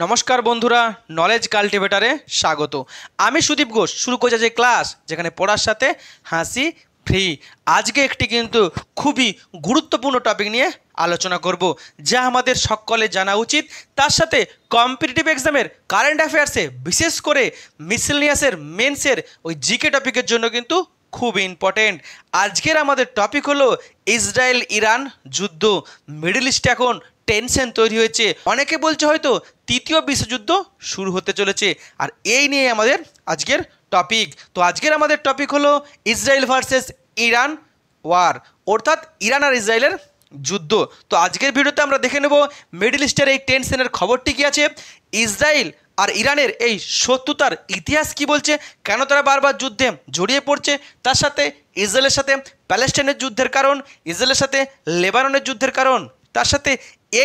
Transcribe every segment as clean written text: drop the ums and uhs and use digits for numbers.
নমস্কার বন্ধুরা, নলেজ কাল্টিভেটারে স্বাগত। আমি সুদীপ ঘোষ শুরু করছি যে ক্লাস, যেখানে পড়ার সাথে হাসি ফ্রি। আজকে একটি কিন্তু খুবই গুরুত্বপূর্ণ টপিক নিয়ে আলোচনা করব, যা আমাদের সকলে জানা উচিত। তার সাথে কম্পিটিটিভ এক্সামের কারেন্ট অ্যাফেয়ার্সে, বিশেষ করে মিসেলিনিয়াসের মেন্সের ওই জিকে টপিকের জন্য কিন্তু খুব ইম্পর্টেন্ট। আজকের আমাদের টপিক হলো ইসরায়েল ইরান যুদ্ধ। মিডল ইস্টে এখন টেনশন তৈরি হয়েছে, অনেকে বলছে হয়তো তৃতীয় বিশ্বযুদ্ধ শুরু হতে চলেছে। আর এই নিয়ে আমাদের আজকের টপিক। তো আজকের আমাদের টপিক হলো ইসরায়েল ভার্সেস ইরান ওয়ার, অর্থাৎ ইরান আর ইসরায়েলের যুদ্ধ। তো আজকের ভিডিওতে আমরা দেখে নেব মিডল ইস্টের এই টেনশনের খবরটি কী আছে, ইসরায়েল আর ইরানের এই শত্রুতার ইতিহাস কি বলছে, কেন তারা বারবার যুদ্ধে জড়িয়ে পড়ছে, তার সাথে ইসরায়েলের সাথে প্যালেস্টাইনের যুদ্ধের কারণ, ইসরায়েলের সাথে লেবাননের যুদ্ধের কারণ, তার সাথে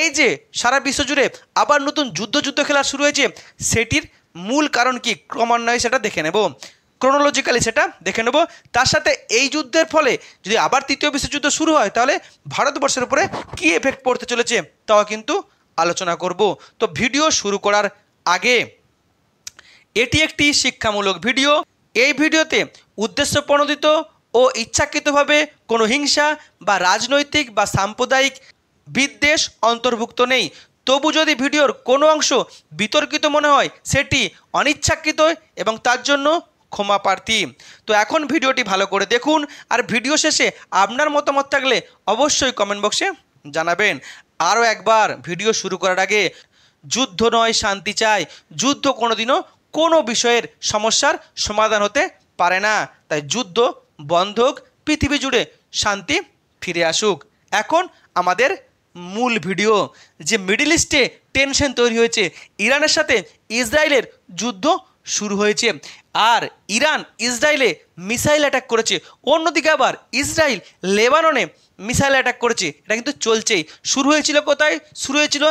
এই যে সারা বিশ্বজুড়ে আবার নতুন যুদ্ধ খেলা শুরু হয়েছে, সেটির মূল কারণ কি ক্রমান্বয়ে সেটা দেখে নেব, ক্রোনোলজিক্যালি সেটা দেখে নেব। তার সাথে এই যুদ্ধের ফলে যদি আবার তৃতীয় বিশ্বযুদ্ধ শুরু হয়, তাহলে ভারতবর্ষের উপরে কী এফেক্ট পড়তে চলেছে তাও কিন্তু আলোচনা করব। তো ভিডিও শুরু করার আগে, এটি একটি শিক্ষামূলক ভিডিও। এই ভিডিওতে উদ্দেশ্যপ্রণোদিত ও ইচ্ছাকৃতভাবে কোনো হিংসা বা রাজনৈতিক বা সাম্প্রদায়িক বিদ্বেষ অন্তর্ভুক্ত নেই। তবু যদি ভিডিওর কোনো অংশ বিতর্কিত মনে হয়, সেটি অনিচ্ছাকৃত এবং তার জন্য ক্ষমা প্রার্থী। তো এখন ভিডিওটি ভালো করে দেখুন, আর ভিডিও শেষে আপনার মতামত থাকলে অবশ্যই কমেন্ট বক্সে জানাবেন। আরও একবার, ভিডিও শুরু করার আগে, যুদ্ধ নয় শান্তি চাই। যুদ্ধ কোনোদিনও কোনো বিষয়ের সমস্যার সমাধান হতে পারে না। তাই যুদ্ধ বন্ধ হোক, পৃথিবী জুড়ে শান্তি ফিরে আসুক। এখন আমাদের মূল ভিডিও। যে মিডল ইস্টে টেনশন তৈরি হয়েছে, ইরানের সাথে ইসরায়েলের যুদ্ধ শুরু হয়েছে, আর ইরান ইসরায়েলে মিসাইল অ্যাটাক করেছে, অন্যদিকে আবার ইসরায়েল লেবাননে মিসাইল অ্যাটাক করেছে। এটা কিন্তু চলছেই। শুরু হয়েছিল কোথায়? শুরু হয়েছিল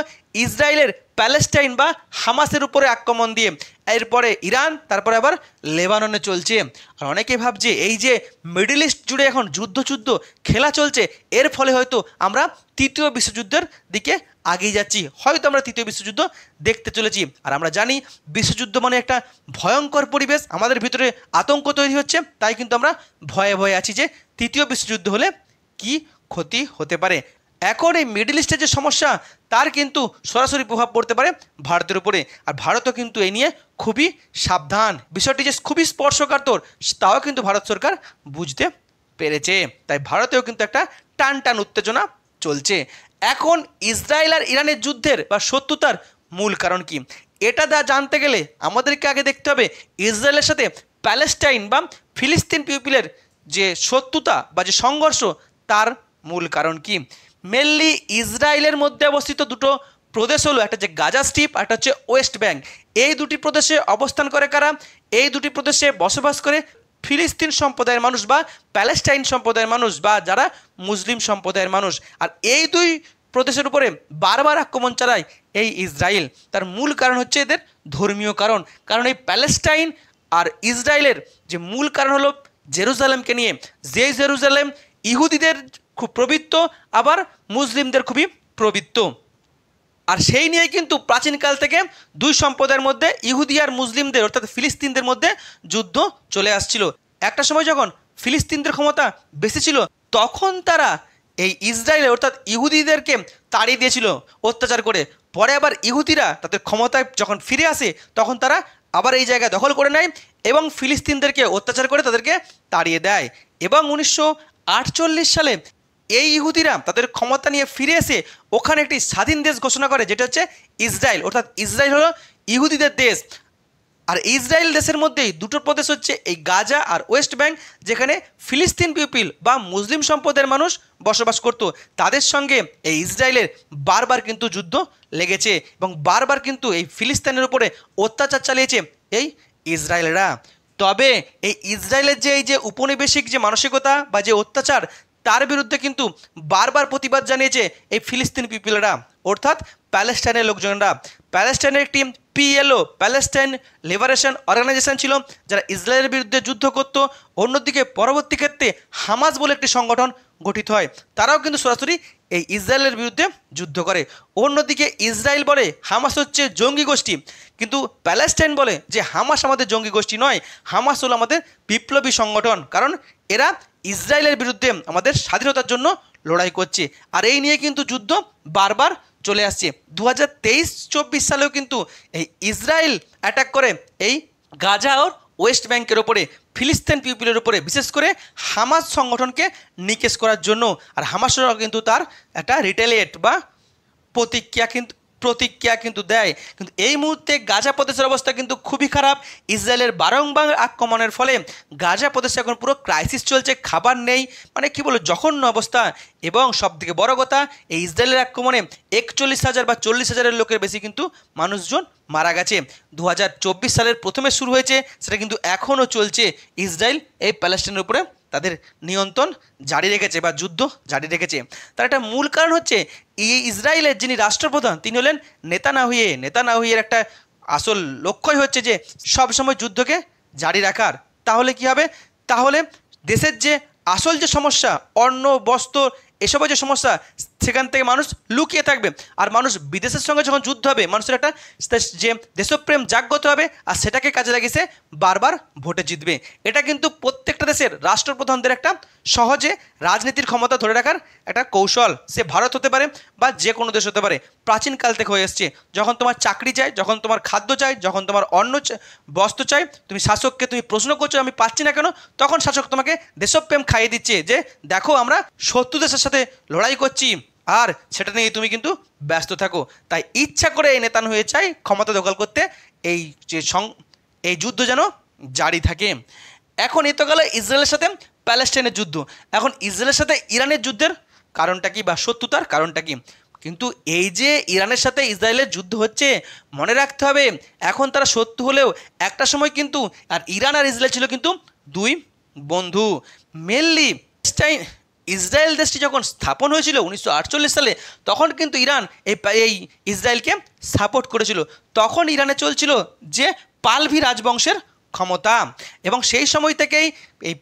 ইসরায়েলের প্যালেস্টাইন বা হামাসের উপরে আক্রমণ দিয়ে, এরপরে ইরান, তারপরে আবার লেবাননে চলছে। আর অনেকে ভাবছে এই যে মিডল ইস্ট জুড়ে এখন যুদ্ধ খেলা চলছে, এর ফলে হয়তো আমরা তৃতীয় বিশ্বযুদ্ধের দিকে আগিয়ে যাচ্ছি, হয়তো আমরা তৃতীয় বিশ্বযুদ্ধ দেখতে চলেছি। আর আমরা জানি বিশ্বযুদ্ধ মানে একটা ভয়ঙ্কর পরিবেশ, আমাদের ভিতরে আতঙ্ক তৈরি হচ্ছে। তাই কিন্তু আমরা ভয়ে আছি যে তৃতীয় বিশ্বযুদ্ধ হলে কি ক্ষতি হতে পারে। এখন এই মিডল ইস্টের যে সমস্যা, তার কিন্তু সরাসরি প্রভাব পড়তে পারে ভারতের উপরে। আর ভারতও কিন্তু এই নিয়ে খুবই সাবধান। বিষয়টি যে খুবই স্পর্শকাতর, তাও কিন্তু ভারত সরকার বুঝতে পেরেছে। তাই ভারতেও কিন্তু একটা টান উত্তেজনা চলছে। এখন ইসরায়েল আর ইরানের যুদ্ধের বা শত্রুতার মূল কারণ কি, এটা জানতে গেলে আমাদেরকে আগে দেখতে হবে ইসরায়েলের সাথে প্যালেস্টাইন বা ফিলিস্তিন পিপলের যে শত্রুতা বা যে সংঘর্ষ, তার মূল কারণ কি। মেনলি ইসরায়েলের মধ্যে অবস্থিত দুটো প্রদেশ হলো, একটা হচ্ছে গাজা স্ট্রিপ, একটা হচ্ছে ওয়েস্ট ব্যাঙ্ক। এই দুটি প্রদেশে অবস্থান করে কারা? এই দুটি প্রদেশে বসবাস করে ফিলিস্তিন সম্প্রদায়ের মানুষ বা প্যালেস্টাইন সম্প্রদায়ের মানুষ বা যারা মুসলিম সম্প্রদায়ের মানুষ। আর এই দুই প্রদেশের উপরে বারবার আক্রমণ চালায় এই ইসরায়েল। তার মূল কারণ হচ্ছে এদের ধর্মীয় কারণ। কারণ এই প্যালেস্টাইন আর ইসরায়েলের যে মূল কারণ হলো জেরুজালেমকে নিয়ে, যে জেরুজালেম ইহুদিদের খুব পবিত্র, আবার মুসলিমদের খুবই পবিত্র। আর সেই নিয়ে কিন্তু প্রাচীনকাল থেকে দুই সম্প্রদায়ের মধ্যে, ইহুদি আর মুসলিমদের অর্থাৎ ফিলিস্তিনদের মধ্যে যুদ্ধ চলে আসছিল। একটা সময় যখন ফিলিস্তিনদের ক্ষমতা বেশি ছিল, তখন তারা এই ইসরায়েলের অর্থাৎ ইহুদিদেরকে তাড়িয়ে দিয়েছিল অত্যাচার করে। পরে আবার ইহুদিরা তাদের ক্ষমতায় যখন ফিরে আসে, তখন তারা আবার এই জায়গা দখল করে নেয় এবং ফিলিস্তিনদেরকে অত্যাচার করে তাদেরকে তাড়িয়ে দেয়। এবং 1948 সালে এই ইহুদিরা তাদের ক্ষমতা নিয়ে ফিরে এসে ওখানে একটি স্বাধীন দেশ ঘোষণা করে, যেটা হচ্ছে ইসরায়েল। অর্থাৎ ইসরায়েল হলো ইহুদিদের দেশ। আর ইসরায়েল দেশের মধ্যেই দুটো প্রদেশ হচ্ছে এই গাজা আর ওয়েস্ট ব্যাঙ্ক, যেখানে ফিলিস্তিন পিপল বা মুসলিম সম্প্রদায়ের মানুষ বসবাস করত। তাদের সঙ্গে এই ইসরায়েলের বারবার কিন্তু যুদ্ধ লেগেছে এবং বারবার কিন্তু এই ফিলিস্তিনের উপরে অত্যাচার চালিয়েছে এই ইসরায়েলরা। তবে এই ইসরায়েলের যে এই যে উপনিবেশিক যে মানসিকতা বা যে অত্যাচার, তার বিরুদ্ধে কিন্তু বারবার প্রতিবাদ জানিয়েছে এই ফিলিস্তিন পিপলরা, অর্থাৎ প্যালেস্টাইনের লোকজনরা। প্যালেস্টাইনের একটি পিএলও, প্যালেস্টাইন লিবারেশন অর্গানাইজেশন ছিল, যারা ইসরায়েলের বিরুদ্ধে যুদ্ধ করত। অন্যদিকে পরবর্তী ক্ষেত্রে হামাস বলে একটি সংগঠন গঠিত হয়, তারাও কিন্তু সরাসরি এই ইসরায়েলের বিরুদ্ধে যুদ্ধ করে। অন্যদিকে ইসরায়েল বলে হামাস হচ্ছে জঙ্গি গোষ্ঠী, কিন্তু প্যালেস্টাইন বলে যে হামাস আমাদের জঙ্গি গোষ্ঠী নয়, হামাস হলো আমাদের বিপ্লবী সংগঠন, কারণ এরা ইসরায়েলের বিরুদ্ধে আমাদের স্বাধীনতার জন্য লড়াই করছে। আর এই নিয়ে কিন্তু যুদ্ধ বারবার চলে আসছে। 2023-24 সালেও কিন্তু এই ইসরায়েল অ্যাটাক করে এই গাজা ও ওয়েস্ট ব্যাংকের ওপরে, ফিলিস্তিন পিপলের উপরে, বিশেষ করে হামাস সংগঠনকে নিকেশ করার জন্য। আর হামাসরাও কিন্তু তার একটা রিটেলিয়েট বা প্রতিক্রিয়া কিন্তু দেয়। কিন্তু এই মুহূর্তে গাজা প্রদেশের অবস্থা কিন্তু খুবই খারাপ। ইসরায়েলের বারংবার আক্রমণের ফলে গাজা প্রদেশে এখন পুরো ক্রাইসিস চলছে, খাবার নেই, মানে কি বলবো, জঘন্য অবস্থা। এবং সবথেকে বড় কথা, এই ইসরায়েলের আক্রমণে 41,000 বা 40,000-এর লোকের বেশি কিন্তু মানুষজন মারা গেছে। 2024 সালের প্রথমে শুরু হয়েছে, সেটা কিন্তু এখনও চলছে। ইসরায়েল এই প্যালেস্টাইনের উপরে তাদের নিয়ন্ত্রণ জারি রেখেছে বা যুদ্ধ জারি রেখেছে। তার একটা মূল কারণ হচ্ছে এই ইসরায়েলের যিনি রাষ্ট্রপ্রধান তিনি হলেন নেতানিয়াহুর একটা আসল লক্ষ্যই হচ্ছে যে সবসময় যুদ্ধকে জারি রাখার। তাহলে কি হবে? তাহলে দেশের যে আসল যে সমস্যা, অন্ন বস্ত্র এসবের যে সমস্যা, সেখান থেকে মানুষ লুকিয়ে থাকবে। আর মানুষ বিদেশের সঙ্গে যখন যুদ্ধ হবে, মানুষের একটা যে দেশপ্রেম জাগ্রত হবে, আর সেটাকে কাজে লাগিয়ে বারবার ভোটে জিতবে। এটা কিন্তু প্রত্যেকটা দেশের রাষ্ট্রপ্রধানদের একটা সহজে রাজনীতির ক্ষমতা ধরে রাখার একটা কৌশল। সে ভারত হতে পারে বা যে কোনো দেশ হতে পারে, প্রাচীনকাল থেকে হয়ে এসছে। যখন তোমার চাকরি চাই, যখন তোমার খাদ্য চাই, যখন তোমার অন্ন বস্ত্র চাই, তুমি শাসককে তুমি প্রশ্ন করছো আমি পাচ্ছি না কেন, তখন শাসক তোমাকে দেশপ্রেম খাইয়ে দিচ্ছে যে দেখো আমরা শত্রু দেশের সাথে লড়াই করছি, আর সেটা নিয়ে তুমি কিন্তু ব্যস্ত থাকো। তাই ইচ্ছা করে এই নেতান হয়ে চাই ক্ষমতা দখল করতে, এই যুদ্ধ যেন জারি থাকে। এখন এ তো গেল ইসরায়েলের সাথে প্যালেস্টাইনের যুদ্ধ। এখন ইসরায়েলের সাথে ইরানের যুদ্ধের কারণটা কি বা শত্রুতার কারণটা কি? কিন্তু এই যে ইরানের সাথে ইসরায়েলের যুদ্ধ হচ্ছে, মনে রাখতে হবে এখন তারা শত্রু হলেও একটা সময় কিন্তু আর ইরান আর ইসরায়েল ছিল কিন্তু দুই বন্ধু। মেনলি ইসরায়েল দেশটি যখন স্থাপন হয়েছিল 1948 সালে, তখন কিন্তু ইরান এই ইসরায়েলকে সাপোর্ট করেছিল। তখন ইরানে চলছিল যে পালভি রাজবংশের ক্ষমতা, এবং সেই সময় থেকেই এই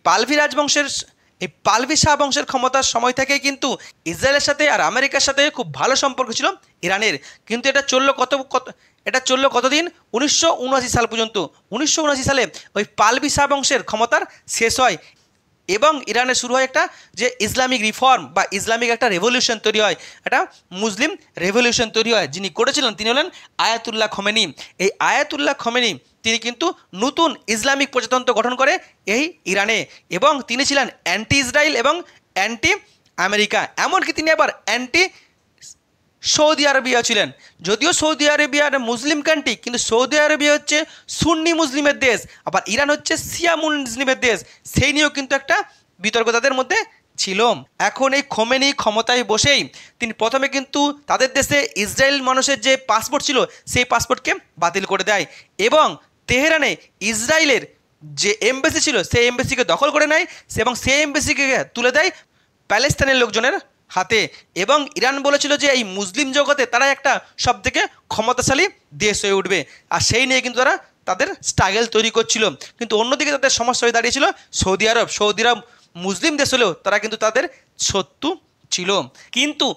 পালভি শাহ বংশের ক্ষমতার সময় থেকেই কিন্তু ইসরায়েলের সাথে আর আমেরিকার সাথে খুব ভালো সম্পর্ক ছিল ইরানের। কিন্তু এটা চললো কতদিন? 1979 সাল পর্যন্ত। 1979 সালে ওই পালভি শাহ বংশের ক্ষমতার শেষ হয় এবং ইরানে শুরু হয় একটা যে ইসলামিক রিফর্ম বা ইসলামিক একটা রেভলিউশন তৈরি হয়, একটা মুসলিম রেভলিউশন তৈরি হয়। যিনি করেছিলেন তিনি হলেন আয়াতুল্লাহ খোমেনি। এই আয়াতুল্লাহ খোমেনি তিনি কিন্তু নতুন ইসলামিক প্রজাতন্ত্র গঠন করে এই ইরানে, এবং তিনি ছিলেন অ্যান্টি ইসরায়েল এবং অ্যান্টি আমেরিকা, এমনকি তিনি আবার অ্যান্টি সৌদি আরবিয়া ছিলেন। যদিও সৌদি আরবিয়ার মুসলিম কান্ট্রি, কিন্তু সৌদি আরবিয়া হচ্ছে সুন্নি মুসলিমের দেশ, আবার ইরান হচ্ছে শিয়া মুসলিমের দেশ। সেই নিয়েও কিন্তু একটা বিতর্ক তাদের মধ্যে ছিল। এখন এই খোমেনি ক্ষমতায় বসেই তিনি প্রথমে কিন্তু তাদের দেশে ইসরায়েল মানুষের যে পাসপোর্ট ছিল সেই পাসপোর্টকে বাতিল করে দেয়, এবং তেহরানে ইসরায়েলের যে এমবেসি ছিল সেই এমবেসিকে দখল করে নেয়, এবং সেই এমবেসিকে তুলে দেয় প্যালেস্তাইনের লোকজনের হাতে। এবং ইরান বলেছিল যে এই মুসলিম জগতে তারা একটা সবথেকে ক্ষমতাশালী দেশ হয়ে উঠবে, আর সেই নিয়ে কিন্তু তারা তাদের স্ট্রাগল তৈরি করছিল। কিন্তু অন্যদিকে তাদের সমস্যা হয়ে দাঁড়িয়েছিল সৌদি আরব মুসলিম দেশ হলেও তারা কিন্তু তাদের শত্রু ছিল। কিন্তু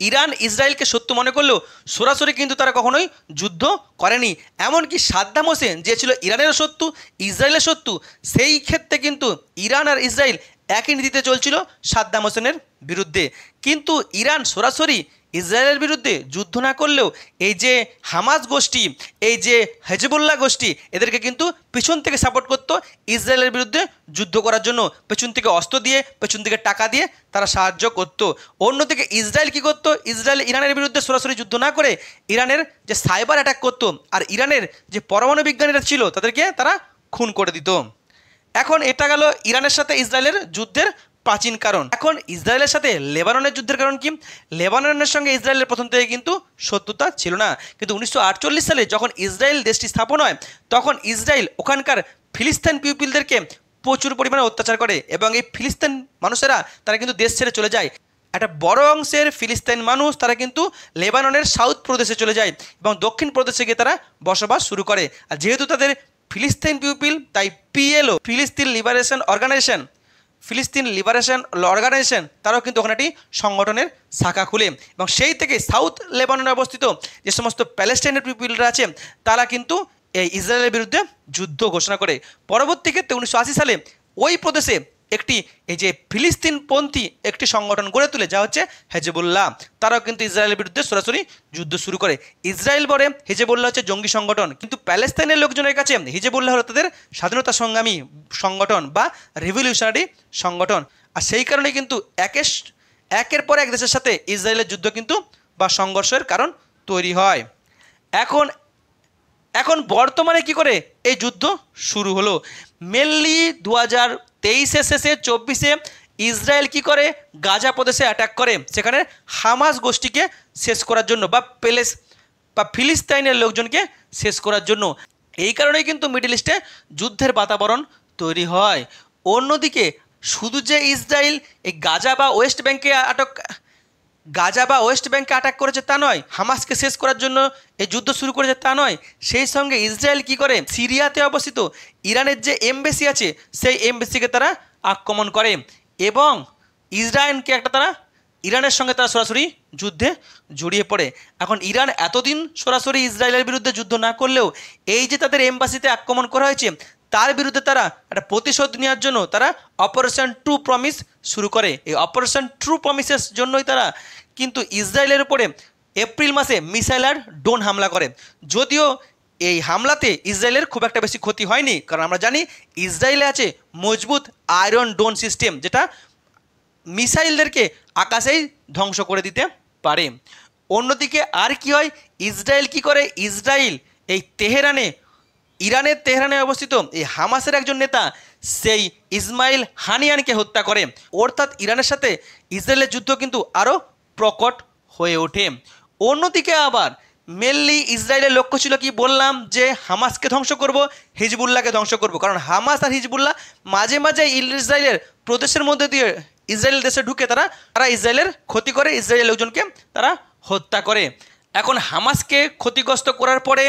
ইরান ইসরায়েলকে শত্রু মনে করলেও সরাসরি কিন্তু তারা কখনোই যুদ্ধ করেনি। এমনকি সাদ্দাম হোসেন যে ছিল ইরানেরও শত্রু, ইসরায়েলের শত্রু, সেই ক্ষেত্রে কিন্তু ইরান আর ইসরায়েল একই নীতিতে চলছিল সাদ্দাম হোসেনের বিরুদ্ধে। কিন্তু ইরান সরাসরি ইসরায়েলের বিরুদ্ধে যুদ্ধ না করলেও এই যে হামাস গোষ্ঠী, এই যে হেজবুল্লাহ গোষ্ঠী, এদেরকে কিন্তু পিছন থেকে সাপোর্ট করতো ইসরায়েলের বিরুদ্ধে যুদ্ধ করার জন্য। পেছন থেকে অস্ত্র দিয়ে, পেছন থেকে টাকা দিয়ে তারা সাহায্য করত। অন্যদিকে ইসরায়েল কী করতো? ইসরায়েল ইরানের বিরুদ্ধে সরাসরি যুদ্ধ না করে ইরানের যে সাইবার অ্যাটাক করতো, আর ইরানের যে পরমাণু বিজ্ঞানীরা ছিল তাদেরকে তারা খুন করে দিত। এখন এটা গেল ইরানের সাথে ইসরায়েলের যুদ্ধের প্রাচীন কারণ। এখন ইসরায়েলের সাথে লেবাননের যুদ্ধের কারণ কি? লেবাননের সঙ্গে ইসরায়েলের প্রথম থেকে কিন্তু শত্রুতা ছিল না, কিন্তু 1948 সালে যখন ইসরায়েল দেশটি স্থাপন হয়, তখন ইসরায়েল ওখানকার ফিলিস্তিন পিপলদেরকে প্রচুর পরিমাণে অত্যাচার করে, এবং এই ফিলিস্তিন মানুষেরা তারা কিন্তু দেশ ছেড়ে চলে যায়। একটা বড় অংশের ফিলিস্তিন মানুষ তারা কিন্তু লেবাননের সাউথ প্রদেশে চলে যায় এবং দক্ষিণ প্রদেশে গিয়ে তারা বসবাস শুরু করে। আর যেহেতু তাদের ফিলিস্তিন পিপল, তাই পিএলও, ফিলিস্তিন লিবারেশন অর্গানাইজেশন, ফিলিস্তিন লিবারেশন অর্গানাইজেশন তারাও কিন্তু ওখানে একটি সংগঠনের শাখা খুলে এবং সেই থেকে সাউথ লেবাননে অবস্থিত যে সমস্ত প্যালেস্টাইনের পিপলরা আছে তারা কিন্তু এই ইসরায়েলের বিরুদ্ধে যুদ্ধ ঘোষণা করে। পরবর্তী ক্ষেত্রে 1980 সালে ওই প্রদেশে একটি এই যে ফিলিস্তিনপন্থী একটি সংগঠন গড়ে তোলে যা হচ্ছে হেজবুল্লাহ। তারাও কিন্তু ইসরায়েলের বিরুদ্ধে সরাসরি যুদ্ধ শুরু করে। ইসরায়েল বলে হেজবুল্লাহ হচ্ছে জঙ্গি সংগঠন, কিন্তু প্যালেস্তাইনের লোকজনের কাছে হেজবুল্লাহ হলো তাদের স্বাধীনতা সংগ্রামী সংগঠন বা রেভলিউশনারি সংগঠন। আর সেই কারণে কিন্তু একের পর এক দেশের সাথে ইসরায়েলের যুদ্ধ কিন্তু বা সংঘর্ষের কারণ তৈরি হয়। এখন বর্তমানে কি করে এই যুদ্ধ শুরু হলো? মেনলি 2023 শেষে 24-এ ইসরায়েল কি করে গাজা প্রদেশে অ্যাটাক করে, সেখানে হামাস গোষ্ঠীকে শেষ করার জন্য বা ফিলিস্তাইনের লোকজনকে শেষ করার জন্য। এই কারণেই কিন্তু মিডল ইস্টে যুদ্ধের বাতাবরণ তৈরি হয়। অন্যদিকে শুধু যে ইসরায়েল এই গাজা বা ওয়েস্ট ব্যাঙ্কে অ্যাটাক করেছে তা নয়, হামাসকে শেষ করার জন্য এই যুদ্ধ শুরু করেছে তা নয়, সেই সঙ্গে ইসরায়েল কি করে সিরিয়াতে অবস্থিত ইরানের যে এমবেসি আছে সেই এমবেসিকে তারা আক্রমণ করে এবং ইরানের সঙ্গে তারা সরাসরি যুদ্ধে জড়িয়ে পড়ে। এখন ইরান এতদিন সরাসরি ইসরায়েলের বিরুদ্ধে যুদ্ধ না করলেও এই যে তাদের এমবাসিতে আক্রমণ করা হয়েছে তার বিরুদ্ধে তারা একটা প্রতিশোধ নেওয়ার জন্য তারা অপারেশন ট্রু প্রমিস শুরু করে। এই অপারেশন ট্রু প্রমিসের জন্যই তারা কিন্তু ইসরায়েলের উপরে এপ্রিল মাসে মিসাইল আর ড্রোন হামলা করে। যদিও এই হামলাতে ইসরায়েলের খুব একটা বেশি ক্ষতি হয়নি, কারণ আমরা জানি ইসরায়েলে আছে মজবুত আয়রন ড্রোন সিস্টেম যেটা মিসাইলদেরকে আকাশেই ধ্বংস করে দিতে পারে। অন্যদিকে আর কি হয়, ইসরায়েল কি করে, ইসরায়েল এই ইরানের তেহরানে অবস্থিত এই হামাসের একজন নেতা সেই ইসমাইল হানিয়ানকে হত্যা করে। অর্থাৎ ইরানের সাথে ইসরায়েলের যুদ্ধ কিন্তু আরও প্রকট হয়ে ওঠে। অন্যদিকে আবার মেনলি ইসরায়েলের লক্ষ্য ছিল কি বললাম যে হামাসকে ধ্বংস করব, হিজবুল্লাহকে ধ্বংস করব, কারণ হামাস আর হিজবুল্লাহ মাঝে মাঝে ইসরায়েলের প্রদেশের মধ্যে দিয়ে ইসরায়েল দেশে ঢুকে তারা ইসরায়েলের ক্ষতি করে, ইসরায়েলের লোকজনকে তারা হত্যা করে। এখন হামাসকে ক্ষতিগ্রস্ত করার পরে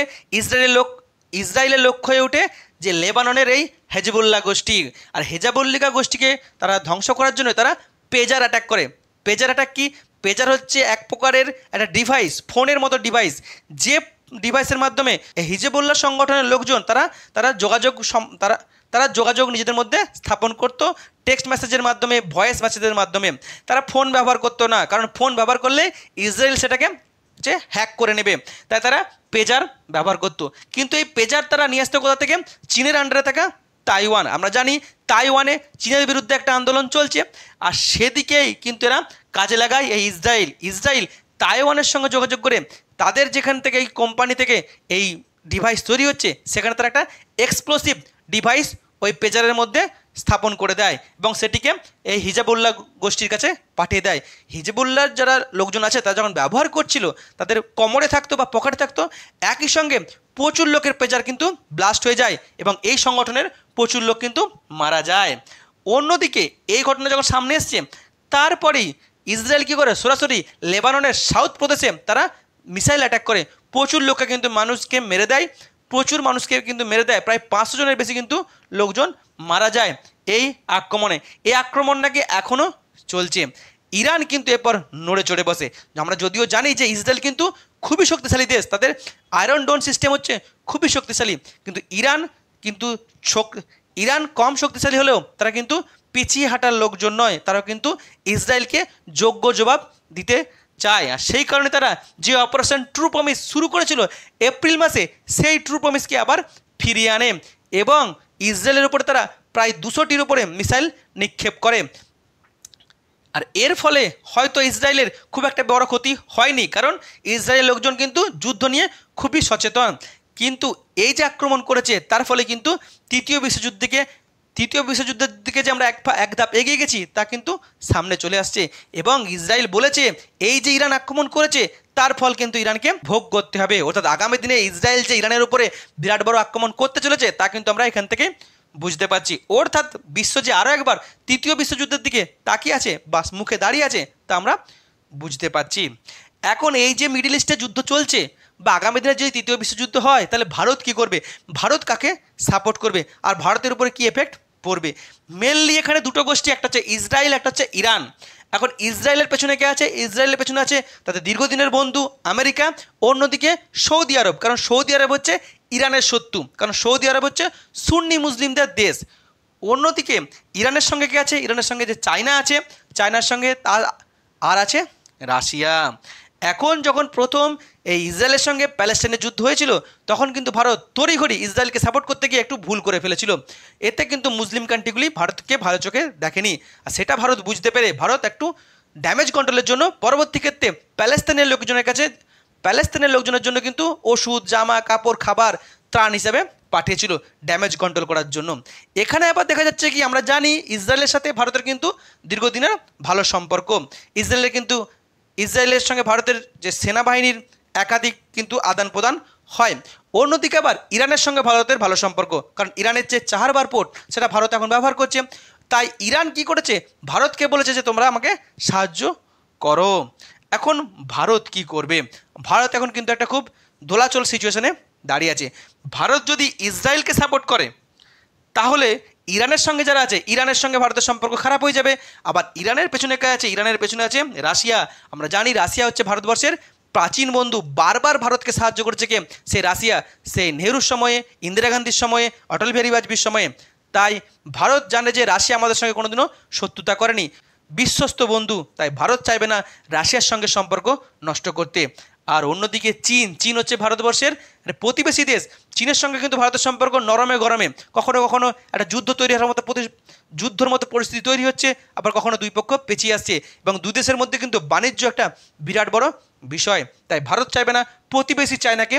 ইসরায়েলের লক্ষ্য হয়ে ওঠে যে লেবাননের এই হেজবুল্লাহ গোষ্ঠী। আর হেজবুল্লাহ গোষ্ঠীকে তারা ধ্বংস করার জন্য তারা পেজার অ্যাটাক করে। পেজার অ্যাটাক কি? পেজার হচ্ছে এক প্রকারের একটা ডিভাইস, ফোনের মতো ডিভাইস, যে ডিভাইসের মাধ্যমে হিজবুল্লাহ সংগঠনের লোকজন তারা যোগাযোগ নিজেদের মধ্যে স্থাপন করত টেক্সট মেসেজের মাধ্যমে, ভয়েস মেসেজের মাধ্যমে। তারা ফোন ব্যবহার করতো না, কারণ ফোন ব্যবহার করলে ইসরায়েল সেটাকে হ্যাক করে নেবে, তাই তারা পেজার ব্যবহার করতো। কিন্তু এই পেজার তারা নিয়ে আসতো কোথা থেকে? চীনের আন্ডারে থাকা তাইওয়ান। আমরা জানি তাইওয়ানে চীনের বিরুদ্ধে একটা আন্দোলন চলছে, আর সেদিকেই কিন্তু এরা কাজে লাগায় এই ইসরায়েল তাইওয়ানের সঙ্গে যোগাযোগ করে তাদের যেখান থেকে এই কোম্পানি থেকে এই ডিভাইস তৈরি হচ্ছে সেখানে তারা একটা এক্সপ্লোসিভ ডিভাইস ওই পেজারের মধ্যে স্থাপন করে দেয় এবং সেটিকে এই হিজবুল্লাহ গোষ্ঠীর কাছে পাঠিয়ে দেয়। হিজবুল্লাহর যারা লোকজন আছে তারা যখন ব্যবহার করছিল তাদের কোমরে থাকতো বা পকেটে থাকতো, একই সঙ্গে প্রচুর লোকের পেজার কিন্তু ব্লাস্ট হয়ে যায় এবং এই সংগঠনের প্রচুর লোক কিন্তু মারা যায়। অন্যদিকে এই ঘটনা যখন সামনে এসছে তারপরেই ইসরায়েল কী করে সরাসরি লেবাননের সাউথ প্রদেশে তারা মিসাইল অ্যাটাক করে প্রচুর লোককে কিন্তু মানুষকে মেরে দেয়, প্রায় 500 জনের বেশি কিন্তু লোকজন মারা যায় এই আক্রমণে। এই আক্রমণ নাকি এখনও চলছে। ইরান কিন্তু এরপর নড়ে চড়ে বসে। আমরা যদিও জানি যে ইসরায়েল কিন্তু খুবই শক্তিশালী দেশ, তাদের আয়রন ডোন সিস্টেম হচ্ছে খুবই শক্তিশালী, কিন্তু ইরান কম শক্তিশালী হলেও তারা কিন্তু পিছিয়ে হাঁটার লোকজন নয়, তারা কিন্তু ইসরায়েলকে যোগ্য জবাব দিতে চায়। আর সেই কারণে তারা যে অপারেশন ট্রু প্রমিস শুরু করেছিল এপ্রিল মাসে, সেই ট্রু প্রমিসকে আবার ফিরিয়ে আনে এবং ইসরায়েলের উপরে তারা প্রায় 200টির উপরে মিসাইল নিক্ষেপ করে। আর এর ফলে হয়তো ইসরায়েলের খুব একটা বড় ক্ষতি হয়নি, কারণ ইসরায়েলের লোকজন কিন্তু যুদ্ধ নিয়ে খুবই সচেতন। কিন্তু এই যে আক্রমণ করেছে তার ফলে কিন্তু তৃতীয় বিশ্বযুদ্ধের দিকে যে আমরা এক ধাপ এগিয়ে গেছি তা কিন্তু সামনে চলে আসছে এবং ইসরায়েল বলেছে এই যে ইরান আক্রমণ করেছে তার ফল কিন্তু ইরানকে ভোগ করতে হবে। অর্থাৎ আগামী দিনে ইসরায়েল যে ইরানের উপরে বিরাট বড় আক্রমণ করতে চলেছে তা কিন্তু আমরা এখান থেকে বুঝতে পারছি। অর্থাৎ বিশ্ব যে আরও একবার তৃতীয় বিশ্বযুদ্ধের দিকে তাকিয়ে আছে বা মুখে দাঁড়িয়ে আছে তা আমরা বুঝতে পারছি। এখন এই যে মিডল ইস্টে যুদ্ধ চলছে বা আগামী দিনে যদি তৃতীয় বিশ্বযুদ্ধ হয় তাহলে ভারত কি করবে, ভারত কাকে সাপোর্ট করবে আর ভারতের উপরে কি এফেক্ট পড়বে। মেনলি এখানে দুটো গোষ্ঠী, একটা হচ্ছে ইসরায়েল, একটা হচ্ছে ইরান। এখন ইসরায়েলের পেছনে কে আছে? ইসরায়েলের পেছনে আছে তাদের দীর্ঘদিনের বন্ধু আমেরিকা, অন্যদিকে সৌদি আরব, কারণ সৌদি আরব হচ্ছে ইরানের শত্রু, কারণ সৌদি আরব হচ্ছে সুন্নি মুসলিমদের দেশ। অন্যদিকে ইরানের সঙ্গে কে আছে? ইরানের সঙ্গে যে চায়না আছে, চায়নার সঙ্গে তার আর আছে রাশিয়া। এখন যখন প্রথম এই ইসরায়েলের সঙ্গে প্যালেস্টাইনের যুদ্ধ হয়েছিল, তখন কিন্তু ভারত তড়িঘড়ি ইসরায়েলকে সাপোর্ট করতে গিয়ে একটু ভুল করে ফেলেছিল। এতে কিন্তু মুসলিম কান্ট্রিগুলি ভারতকে ভালো চোখে দেখেনি, আর সেটা ভারত বুঝতে পেরে ভারত একটু ড্যামেজ কন্ট্রোলের জন্য পরবর্তী ক্ষেত্রে প্যালেস্তাইনের লোকজনের জন্য কিন্তু ওষুধ, জামা কাপড়, খাবার, ত্রাণ হিসাবে পাঠিয়েছিল ড্যামেজ কন্ট্রোল করার জন্য। এখানে আবার দেখা যাচ্ছে কি, আমরা জানি ইসরায়েলের সাথে ভারতের কিন্তু দীর্ঘদিনের ভালো সম্পর্ক। ইসরায়েলের সঙ্গে ভারতের যে সেনাবাহিনীর একাধিক কিন্তু আদান প্রদান হয়। অন্যদিকে আবার ইরানের সঙ্গে ভারতের ভালো সম্পর্ক, কারণ ইরানের যে চাহারবার পোর্ট সেটা ভারত এখন ব্যবহার করছে। তাই ইরান কি করেছে? ভারতকে বলেছে যে তোমরা আমাকে সাহায্য করো। এখন ভারত কি করবে? ভারত এখন কিন্তু একটা খুব দোলাচল সিচুয়েশনে দাঁড়িয়ে আছে। ভারত যদি ইসরায়েলকে সাপোর্ট করে, তাহলে ইরানের সঙ্গে যারা আছে, ইরানের সঙ্গে ভারতের সম্পর্ক খারাপ হয়ে যাবে। আবার ইরানের পেছনে কে আছে? ইরানের পেছনে আছে রাশিয়া। আমরা জানি রাশিয়া হচ্ছে ভারতবর্ষের প্রাচীন বন্ধু, বারবার ভারতকে সাহায্য করেছে কে? সেই রাশিয়া, সেই নেহরুর সময়ে, ইন্দিরা গান্ধীর সময়ে, অটল বিহারী বাজপেয়ীর সময়ে। তাই ভারত জানে যে রাশিয়া আমাদের সঙ্গে কোনোদিনও শত্রুতা করেনি, বিশ্বস্ত বন্ধু। তাই ভারত চাইবে না রাশিয়ার সঙ্গে সম্পর্ক নষ্ট করতে। আর অন্যদিকে চীন হচ্ছে ভারতবর্ষের প্রতিবেশী দেশ। চীনের সঙ্গে কিন্তু ভারতের সম্পর্ক নরমে গরমে, কখনো কখনো একটা যুদ্ধর মতো পরিস্থিতি তৈরি হচ্ছে, আবার কখনো দুই পক্ষ পেঁচিয়ে আসছে, এবং দুই দেশের মধ্যে কিন্তু বাণিজ্য একটা বিরাট বড় বিষয়। তাই ভারত চাইবে না প্রতিবেশী চায়নাকে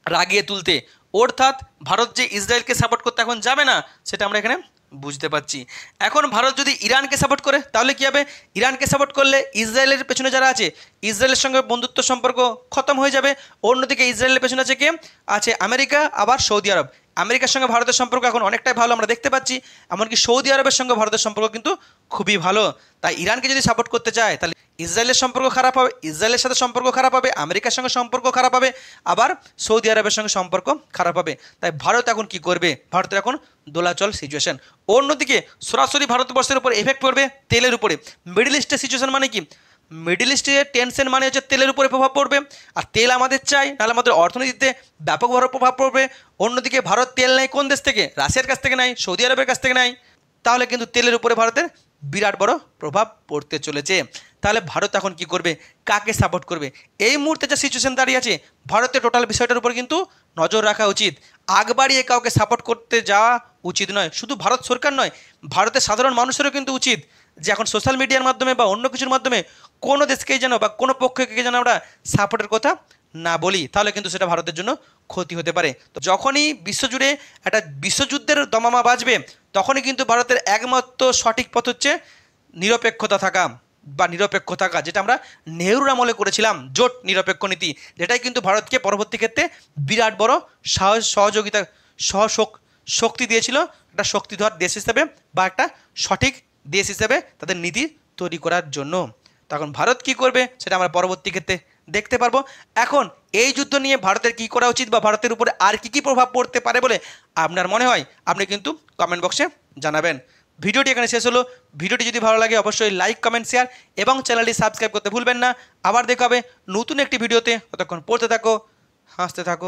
রাগিয়ে তুলতে। অর্থাৎ ভারত যে ইসরায়েলকে সাপোর্ট করতে এখন যাবে না, সেটা আমরা এখানে বুঝতে পারছি। এখন ভারত যদি ইরানকে সাপোর্ট করে, তাহলে কী হবে? ইরানকে সাপোর্ট করলে ইসরায়েলের পেছনে যারা আছে, ইসরায়েলের সঙ্গে বন্ধুত্ব সম্পর্ক খতম হয়ে যাবে। অন্যদিকে ইসরায়েলের পেছনে আছে কে? আছে আমেরিকা, আবার সৌদি আরব। আমেরিকার সঙ্গে ভারতের সম্পর্ক এখন অনেকটাই ভালো আমরা দেখতে পাচ্ছি, এমনকি সৌদি আরবের সঙ্গে ভারতের সম্পর্ক কিন্তু খুবই ভালো। তাই ইরানকে যদি সাপোর্ট করতে চায়, তাহলে ইসরায়েলের সম্পর্ক খারাপ হবে, ইসরায়েলের সাথে সম্পর্ক খারাপ হবে, আমেরিকার সঙ্গে সম্পর্ক খারাপ হবে, আবার সৌদি আরবের সঙ্গে সম্পর্ক খারাপ হবে। তাই ভারত এখন কি করবে? ভারতের এখন দোলাচল সিচুয়েশন। অন্যদিকে সরাসরি ভারতবর্ষের উপর এফেক্ট পড়বে তেলের উপরে। মিডল ইস্টের সিচুয়েশন মানে কি? মিডল ইস্টে টেনশন মানে হচ্ছে তেলের উপরে প্রভাব পড়বে, আর তেল আমাদের চাই, নাহলে আমাদের অর্থনীতিতে ব্যাপকভাবে প্রভাব পড়বে। অন্যদিকে ভারত তেল নেয় কোন দেশ থেকে? রাশিয়ার কাছ থেকে নেয়, সৌদি আরবের কাছ থেকে নেয়। তাহলে কিন্তু তেলের উপরে ভারতের বিরাট বড় প্রভাব পড়তে চলেছে। তাহলে ভারত এখন কি করবে? কাকে সাপোর্ট করবে? এই মুহূর্তে যে সিচুয়েশন দাঁড়িয়ে আছে, ভারতের টোটাল বিষয়টার উপর কিন্তু নজর রাখা উচিত। আগ বাড়িয়ে কাউকে সাপোর্ট করতে যাওয়া উচিত নয়। শুধু ভারত সরকার নয়, ভারতের সাধারণ মানুষেরও কিন্তু উচিত যে এখন সোশ্যাল মিডিয়ার মাধ্যমে বা অন্য কিছুর মাধ্যমে কোনো দেশকেই যেন বা কোনো পক্ষকে যেন আমরা সাপোর্টের কথা না বলি, তাহলে কিন্তু সেটা ভারতের জন্য ক্ষতি হতে পারে। তো যখনই বিশ্বজুড়ে একটা বিশ্বযুদ্ধের দমামা বাজবে, তখনই কিন্তু ভারতের একমাত্র সঠিক পথ হচ্ছে নিরপেক্ষতা থাকা, যেটা আমরা নেহরুর আমলে করেছিলাম, জোট নিরপেক্ষ নীতি। যেটাই কিন্তু ভারতকে পরবর্তী ক্ষেত্রে বিরাট বড় সহযোগিতা শক্তি দিয়েছিল, একটা শক্তিধর দেশ হিসেবে বা একটা সঠিক দেশ হিসেবে তাদের নীতি তৈরি করার জন্য। তখন ভারত কি করবে সেটা আমরা পরবর্তী ক্ষেত্রে দেখতে পারবো। এখন এই যুদ্ধ নিয়ে ভারতের কি করা উচিত বা ভারতের উপরে আর কি প্রভাব পড়তে পারে বলে আপনার মনে হয়, আপনি কিন্তু কমেন্ট বক্সে জানাবেন। ভিডিওটি এখানে শেষ হলো। ভিডিওটি যদি ভালো লাগে অবশ্যই লাইক, কমেন্ট, শেয়ার এবং চ্যানেলটি সাবস্ক্রাইব করতে ভুলবেন না। আবার দেখা হবে নতুন একটি ভিডিওতে। ততক্ষণ পড়তে থাকো, হাসতে থাকো।